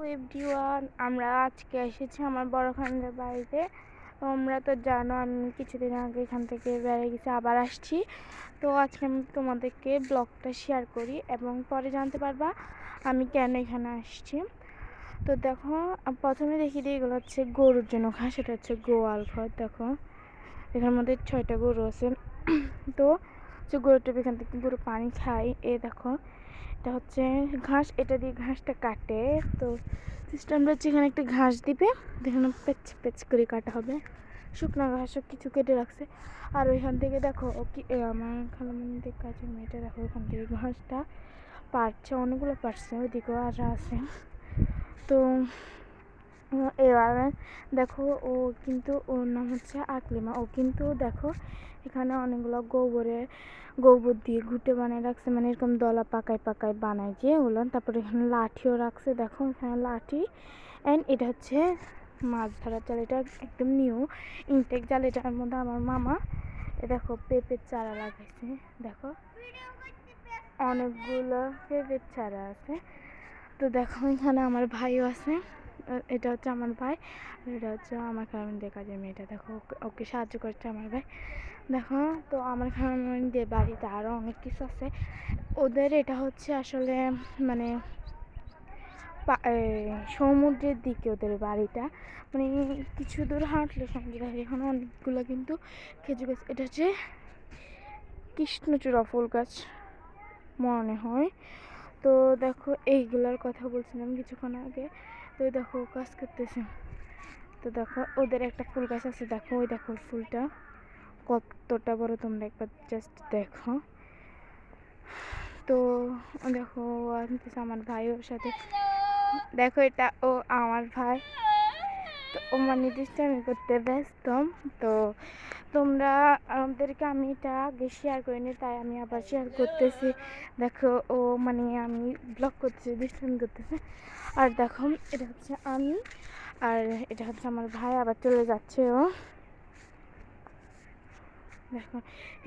Everyone, আমরা আজকে এসেছি আমার বড় খালার বাড়িতে। তোমরা তো জানো আমি কিছুদিন আগে এখান থেকে বেড়ে গেছি, আবার আসছি। তো আজকে আমি তোমাদেরকে ব্লগটা শেয়ার করি এবং পরে জানতে পারবা আমি কেন এখানে আসছি। তো দেখো, প্রথমে দেখিয়ে দিই, এগুলো হচ্ছে গরুর জন্য ঘাস। সেটা হচ্ছে গোয়াল ঘর। দেখো এখানের মধ্যে 6টা গরু আছে। তো গরুটা এখান থেকে গরু পানি খায়। দেখো এটা হচ্ছে ঘাস, এটা দিয়ে ঘাসটা কাটে। তো সিস্টেমটা হচ্ছে এখানে একটা ঘাস দিবে, এখানে পেচ পেচ করে কাটা হবে। শুকনো ঘাসও কিছু কেটে রাখছে। আর ওইখান থেকে দেখো কি আমার খালামণিদের কাছে মেয়েটা দেখো ওখান থেকে ঘাসটা পারছে, অনেকগুলো পারছে, ওইদিকেও আর আছে। তো এবার দেখো ও কিন্তু ওর নাম হচ্ছে আকলিমা। ও কিন্তু দেখো এখানে অনেকগুলো গোবর দিয়ে ঘুটে বানিয়ে রাখছে, মানে এরকম দলা পাকায় পাকায় বানায় যে ওগুলো। তারপরে এখানে লাঠিও রাখছে, দেখো এখানে লাঠি। অ্যান্ড এটা হচ্ছে মাছ ধরার জাল, এটা একদম নিউ ইনটেক জাল। এটার মধ্যে আমার মামা দেখো পেঁপের চারা লাগাইছে। দেখো অনেকগুলো পেঁপের চারা আছে। তো দেখো এখানে আমার ভাইও আছে, এটা হচ্ছে আমার ভাই, আর এটা হচ্ছে আমার খালামণিদের কাজের মেয়েটা। দেখো ওকে সাহায্য করছে আমার ভাই। দেখো তো আমার খালামণিদের বাড়িতে আরও অনেক কিছু আছে। ওদের এটা হচ্ছে আসলে মানে সমুদ্রের দিকে ওদের বাড়িটা, মানে কিছু দূর হাঁটলে সমুদ্র। এখানে অনেকগুলো কিন্তু খেজুর গাছ। এটা হচ্ছে কৃষ্ণচূড়া ফুল গাছ মনে হয়। তো দেখো এইগুলার কথা বলছিলাম কিছুক্ষণ আগে। তো দেখো কাজ করতেছে। তো দেখো ওদের একটা ফুল গাছ আছে, দেখো ওই দেখো ফুলটা কতটা বড়, তোমরা একবার জাস্ট দেখো। তো দেখো আনতেছে আমার ভাই ওর সাথে। দেখো এটা ও আমার ভাই। তো ও মানে দুষ্টামি করতে ব্যস্ত। তো তোমরা আমাদেরকে আমি এটা আগে শেয়ার করিনি, তাই আমি আবার শেয়ার করতেছি। দেখো ও মানে আমি ব্লগ করতেছি, দুষ্টামি করতেছে। আর দেখো এটা হচ্ছে আমি, আর এটা হচ্ছে আমার ভাই, আবার চলে যাচ্ছে ও। দেখো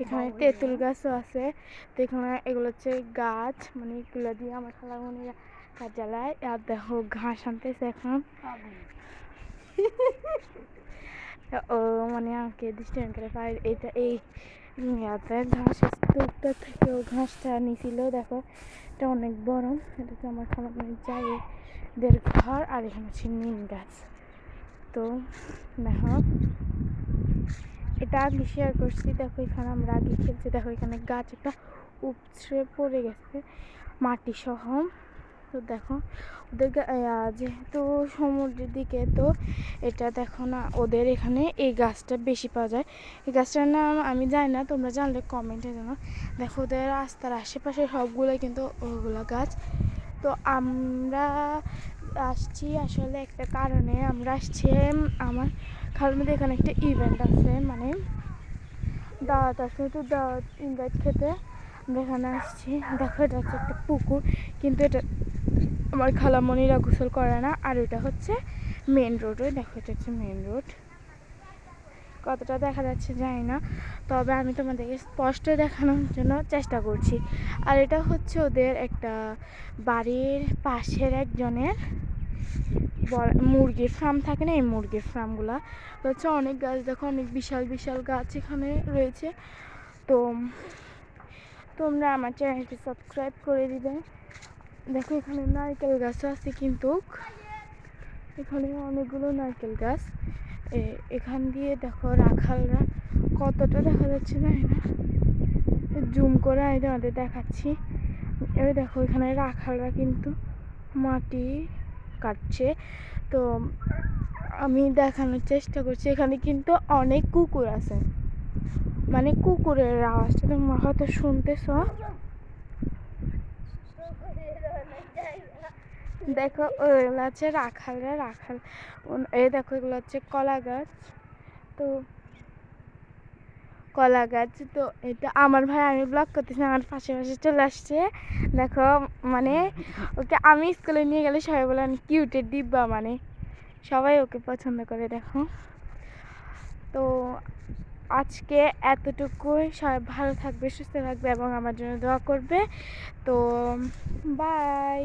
এখানে তেঁতুল গাছও আছে। তো এখানে এগুলো হচ্ছে গাছ, মানে এগুলো দিয়ে আমার খালামণিরা কাজ জ্বালায়। আর দেখো ঘাস আনতেছে এখন। ও মানে আমাকে দৃষ্টান্ত করে পায়। এটা এই ঘাস স্তূপটা থেকে ও ঘাসটা নিয়েছিল। দেখো এটা অনেক বড়। এটা হচ্ছে আমার খালামণির জায়েদের ঘর। আর এখানে হচ্ছে নিম গাছ। তো দেখো এটা আগে শেয়ার করছি। দেখো এখানে আমরা আগে খেলছি। দেখো এখানে গাছ একটা উপড়ে পড়ে গেছে মাটি সহ। তো দেখো ওদের যেহেতু সমুদ্রের দিকে, তো এটা দেখো না ওদের এখানে এই গাছটা বেশি পাওয়া যায়। এই গাছটার নাম আমি জানি না, তোমরা জানলে কমেন্টে জানো। দেখো ওদের রাস্তার আশেপাশে সবগুলোই কিন্তু ওগুলো গাছ। তো আমরা আসছি আসলে একটা কারণে। আমরা আসছি আমার খালামণিদের এখানে একটা ইভেন্ট আছে, মানে দাওয়াত আছে। তো দাওয়াত ইনভাইট খেতে আমরা এখানে আসছি। দেখো এটা হচ্ছে একটা পুকুর, কিন্তু এটা আমার খালামণিরা গোসল করে না। আর এটা হচ্ছে মেন রোড। ওই দেখো এটা হচ্ছে মেন রোড। কতটা দেখা যাচ্ছে জানি না, তবে আমি তোমাদেরকে স্পষ্ট দেখানোর জন্য চেষ্টা করছি। আর এটা হচ্ছে ওদের একটা বাড়ির পাশের একজনের মুরগির ফার্ম থাকে না, এই মুরগির ফার্মগুলো হচ্ছে অনেক গাছ। দেখো অনেক বিশাল বিশাল গাছ এখানে রয়েছে। তো তোমরা আমার চ্যানেলটি সাবস্ক্রাইব করে দিবে। দেখো এখানে নারকেল গাছও আছে, কিন্তু এখানে অনেকগুলো নারকেল গাছ। এখান দিয়ে দেখো রাখালরা, কতটা দেখা যাচ্ছে জানি না, জুম করে আমি তোমাদের দেখাচ্ছি। এবার দেখো এখানে রাখালরা কিন্তু মাটি কাটছে। তো আমি দেখানোর চেষ্টা করছি, এখানে কিন্তু অনেক কুকুর আছে, মানে কুকুরের আওয়াজটা তোমরা হয়তো শুনতেছ। দেখো ওগুলো হচ্ছে রাখাল। এই দেখো এগুলো হচ্ছে কলা গাছ। তো কলা গাছ, তো এটা আমার ভাই, আমি ব্লগ করতেছি, আমার পাশে চলে আসছে। দেখো মানে ওকে আমি স্কুলে নিয়ে গেলে সবাই বলে আমি কিউটের ডিব্বা, মানে সবাই ওকে পছন্দ করে। দেখো তো আজকে এতটুকুই। সবাই ভালো থাকবে, সুস্থ থাকবে এবং আমার জন্য দোয়া করবে। তো বাই।